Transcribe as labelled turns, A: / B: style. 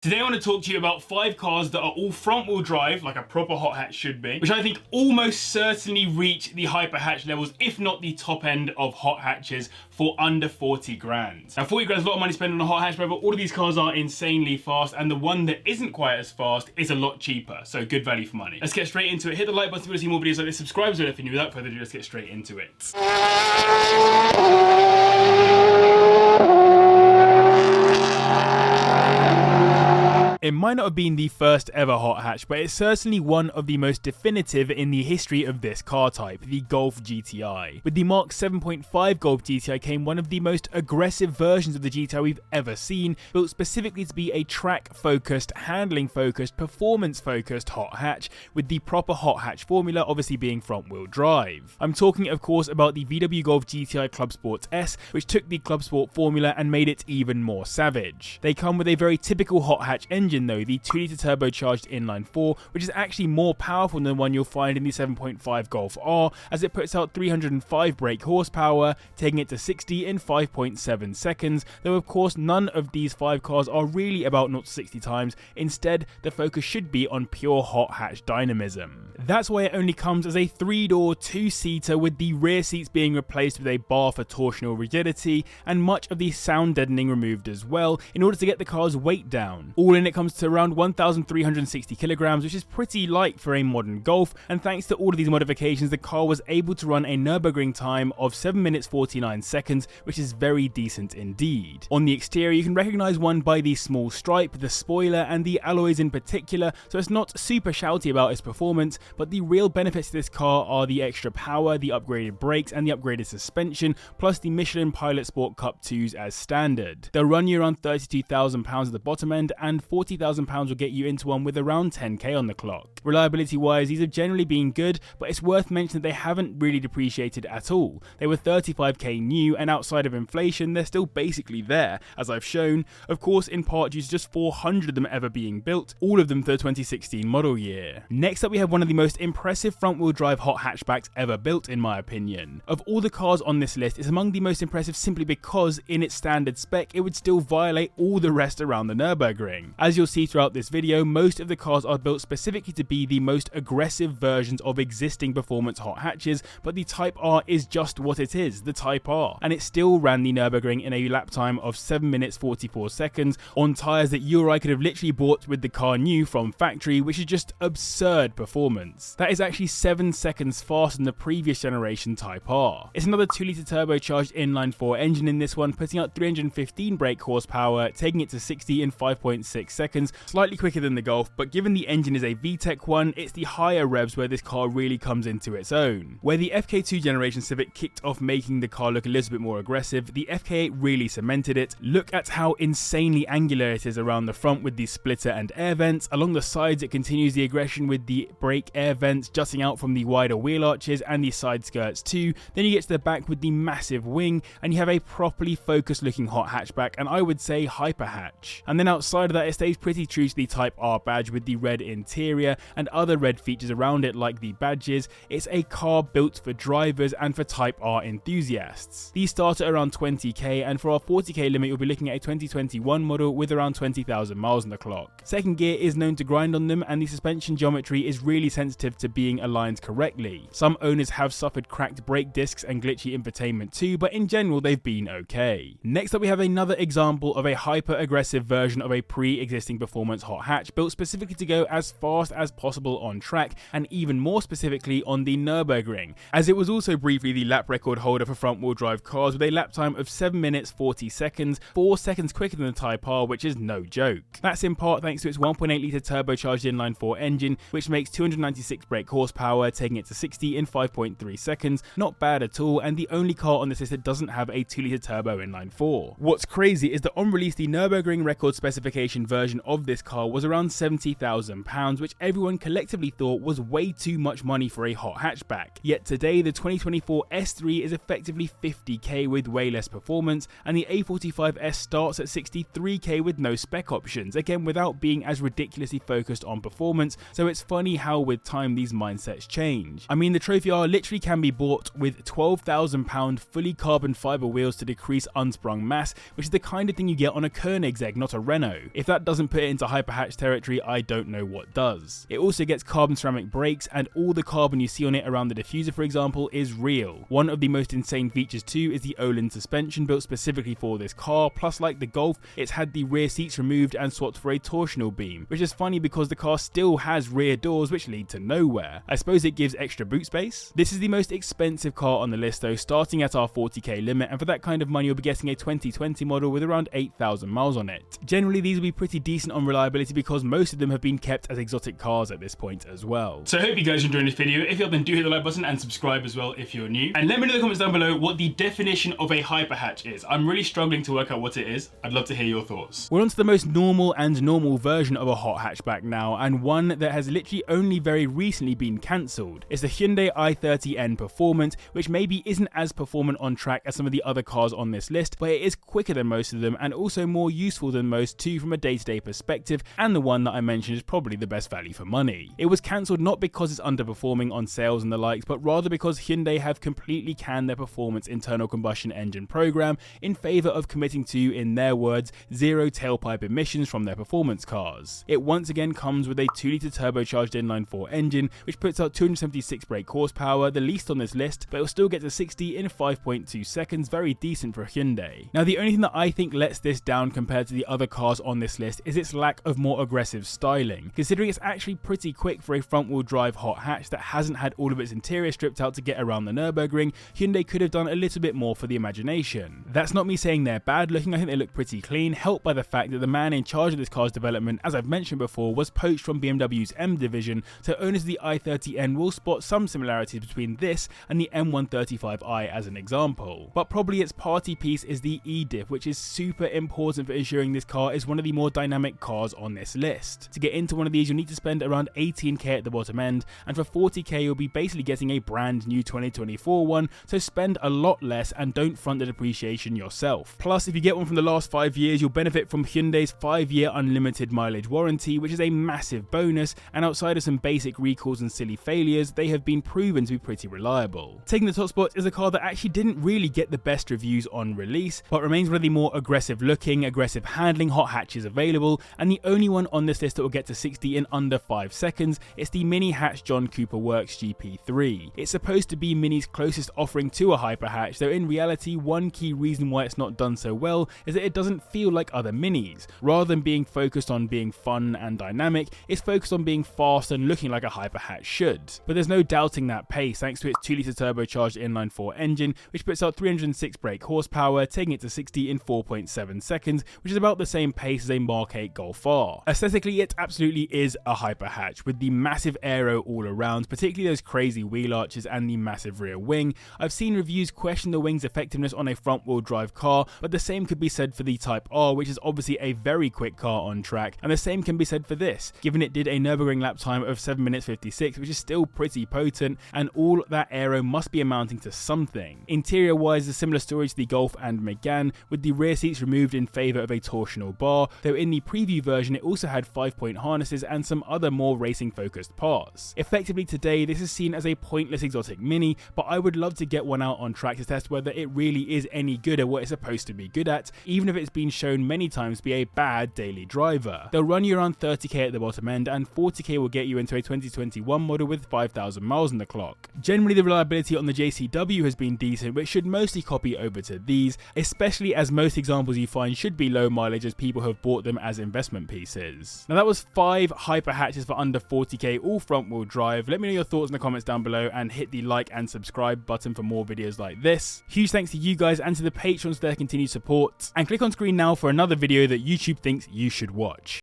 A: Today I want to talk to you about 5 cars that are all front-wheel drive, like a proper hot hatch should be, which I think almost certainly reach the hyper hatch levels, if not the top end of hot hatches, for under 40 grand. Now 40 grand is a lot of money spent on a hot hatch, but all of these cars are insanely fast, and the one that isn't quite as fast is a lot cheaper, so good value for money. Let's get straight into it. Hit the like button if you want to see more videos like this, subscribe if you're new. Without further ado, let's get straight into it. It might not have been the first ever hot hatch, but it's certainly one of the most definitive in the history of this car type, the Golf GTI. With the Mark 7.5 Golf GTI came one of the most aggressive versions of the GTI we've ever seen, built specifically to be a track-focused, handling-focused, performance-focused hot hatch, with the proper hot hatch formula obviously being front-wheel drive. I'm talking of course about the VW Golf GTI Clubsport S, which took the Clubsport formula and made it even more savage. They come with a very typical hot hatch engine though, the 2-litre turbocharged inline-4, which is actually more powerful than the one you'll find in the 7.5 Golf R, as it puts out 305 brake horsepower, taking it to 60 in 5.7 seconds, though of course none of these 5 cars are really about 0 to 60 times. Instead, the focus should be on pure hot hatch dynamism. That's why it only comes as a 3-door 2-seater, with the rear seats being replaced with a bar for torsional rigidity, and much of the sound deadening removed as well, in order to get the car's weight down. All in, it comes to around 1,360 kilograms, which is pretty light for a modern Golf, and thanks to all of these modifications, the car was able to run a Nürburgring time of 7 minutes 49 seconds, which is very decent indeed. On the exterior, you can recognize one by the small stripe, the spoiler, and the alloys in particular, so it's not super shouty about its performance, but the real benefits to this car are the extra power, the upgraded brakes, and the upgraded suspension, plus the Michelin Pilot Sport Cup 2s as standard. They'll run you around £32,000 at the bottom end, and £40,000 will get you into one with around 10k on the clock. Reliability wise, these have generally been good, but it's worth mentioning that they haven't really depreciated at all. They were 35k new, and outside of inflation, they're still basically there, as I've shown, of course in part due to just 400 of them ever being built, all of them for the 2016 model year. Next up, we have one of the most impressive front-wheel drive hot hatchbacks ever built, in my opinion. Of all the cars on this list, it's among the most impressive simply because, in its standard spec, it would still violate all the rest around the Nürburgring. As you'll see throughout this video, most of the cars are built specifically to be the most aggressive versions of existing performance hot hatches, but the Type R is just what it is, the Type R, and it still ran the Nürburgring in a lap time of 7 minutes 44 seconds on tyres that you or I could have literally bought with the car new from factory, which is just absurd performance. That is actually 7 seconds faster than the previous generation Type R. It's another 2-litre turbocharged inline-4 engine in this one, putting out 315 brake horsepower, taking it to 60 in 5.6 seconds, slightly quicker than the Golf, but given the engine is a VTEC one, it's the higher revs where this car really comes into its own. Where the FK2 generation Civic kicked off making the car look a little bit more aggressive, the FK8 really cemented it. Look at how insanely angular it is around the front with the splitter and air vents. Along the sides, it continues the aggression with the brake air vents jutting out from the wider wheel arches and the side skirts too. Then you get to the back with the massive wing, and you have a properly focused looking hot hatchback, and I would say hyper hatch. And then outside of that, it stays pretty true to the Type R badge with the red interior and other red features around it like the badges. It's a car built for drivers and for Type R enthusiasts. These start at around 20k, and for our 40k limit, you'll be looking at a 2021 model with around 20,000 miles on the clock. Second gear is known to grind on them, and the suspension geometry is really sensitive to being aligned correctly. Some owners have suffered cracked brake discs and glitchy infotainment too, but in general they've been okay. Next up, we have another example of a hyper aggressive version of a pre-existing performance hot hatch, built specifically to go as fast as possible on track, and even more specifically on the Nürburgring, as it was also briefly the lap record holder for front-wheel drive cars with a lap time of 7 minutes 40 seconds, 4 seconds quicker than the Type R, which is no joke. That's in part thanks to its 1.8-litre turbocharged inline-4 engine, which makes 296 brake horsepower, taking it to 60 in 5.3 seconds. Not bad at all, and the only car on this list that doesn't have a 2-litre turbo inline-4. What's crazy is that on release, the Nürburgring record specification version of this car was around £70,000, which everyone collectively thought was way too much money for a hot hatchback. Yet today, the 2024 S3 is effectively 50k with way less performance, and the A45S starts at 63k with no spec options, again without being as ridiculously focused on performance, so it's funny how with time these mindsets change. I mean, the Trophy R literally can be bought with £12,000 fully carbon fibre wheels to decrease unsprung mass, which is the kind of thing you get on a Koenigsegg, not a Renault. If that doesn't doesn't put it into hyperhatch territory, I don't know what does. It also gets carbon ceramic brakes, and all the carbon you see on it around the diffuser, for example, is real. One of the most insane features too is the Olin suspension built specifically for this car, plus like the Golf, it's had the rear seats removed and swapped for a torsional beam, which is funny because the car still has rear doors which lead to nowhere. I suppose it gives extra boot space. This is the most expensive car on the list though, starting at our 40k limit, and for that kind of money you'll be getting a 2020 model with around 8,000 miles on it. Generally these will be pretty decent on reliability because most of them have been kept as exotic cars at this point as well. So I hope you guys are enjoying this video. If you have, then do hit the like button and subscribe as well if you're new. And let me know in the comments down below what the definition of a hyperhatch is. I'm really struggling to work out what it is. I'd love to hear your thoughts. We're on to the most normal version of a hot hatchback now, and one that has literally only very recently been cancelled. It's the Hyundai i30N Performance, which maybe isn't as performant on track as some of the other cars on this list, but it is quicker than most of them and also more useful than most too from a day-to-day perspective, and the one that I mentioned is probably the best value for money. It was cancelled not because it's underperforming on sales and the likes, but rather because Hyundai have completely canned their performance internal combustion engine program in favour of committing to, in their words, zero tailpipe emissions from their performance cars. It once again comes with a 2-litre turbocharged inline-4 engine, which puts out 276 brake horsepower, the least on this list, but it'll still get to 60 in 5.2 seconds, very decent for Hyundai. Now the only thing that I think lets this down compared to the other cars on this list is its lack of more aggressive styling, considering it's actually pretty quick for a front-wheel drive hot hatch that hasn't had all of its interior stripped out to get around the Nürburgring. Hyundai could have done a little bit more for the imagination. That's not me saying they're bad looking, I think they look pretty clean, helped by the fact that the man in charge of this car's development, as I've mentioned before, was poached from BMW's M division, so owners of the i30N will spot some similarities between this and the M135i as an example. But probably its party piece is the E-diff, which is super important for ensuring this car is one of the more dynamic cars on this list. To get into one of these you'll need to spend around 18k at the bottom end, and for 40k you'll be basically getting a brand new 2024 one, so spend a lot less and don't front the depreciation yourself. Plus, if you get one from the last 5 years, you'll benefit from Hyundai's 5-year unlimited mileage warranty, which is a massive bonus, and outside of some basic recalls and silly failures, they have been proven to be pretty reliable. Taking the top spot is a car that actually didn't really get the best reviews on release, but remains one of the more aggressive looking, aggressive handling hot hatches available, and the only one on this list that will get to 60 in under 5 seconds. It's the Mini Hatch John Cooper Works GP3. It's supposed to be Mini's closest offering to a hyperhatch, though in reality one key reason why it's not done so well is that it doesn't feel like other Minis. Rather than being focused on being fun and dynamic, it's focused on being fast and looking like a hyperhatch should. But there's no doubting that pace thanks to its 2-litre turbocharged inline-4 engine, which puts out 306 brake horsepower, taking it to 60 in 4.7 seconds, which is about the same pace as a Mark 8 Golf R. Aesthetically, it absolutely is a hyperhatch, with the massive aero all around, particularly those crazy wheel arches and the massive rear wing. I've seen reviews question the wing's effectiveness on a front-wheel drive car, but the same could be said for the Type R, which is obviously a very quick car on track, and the same can be said for this, given it did a Nürburgring lap time of 7 minutes 56, which is still pretty potent, and all that aero must be amounting to something. Interior-wise, a similar story to the Golf and Megane, with the rear seats removed in favour of a torsional bar, though in the preview version it also had 5-point harnesses and some other more racing-focused parts. Effectively today, this is seen as a pointless exotic Mini, but I would love to get one out on track to test whether it really is any good at what it's supposed to be good at, even if it's been shown many times to be a bad daily driver. They'll run you around 30k at the bottom end, and 40k will get you into a 2021 model with 5,000 miles on the clock. Generally, the reliability on the JCW has been decent, which should mostly copy over to these, especially as most examples you find should be low mileage as people have bought them as investment pieces. Now that was 5 hyper hatches for under 40k, all front wheel drive. Let me know your thoughts in the comments down below, and hit the like and subscribe button for more videos like this. Huge thanks to you guys and to the patrons for their continued support, and click on screen now for another video that YouTube thinks you should watch.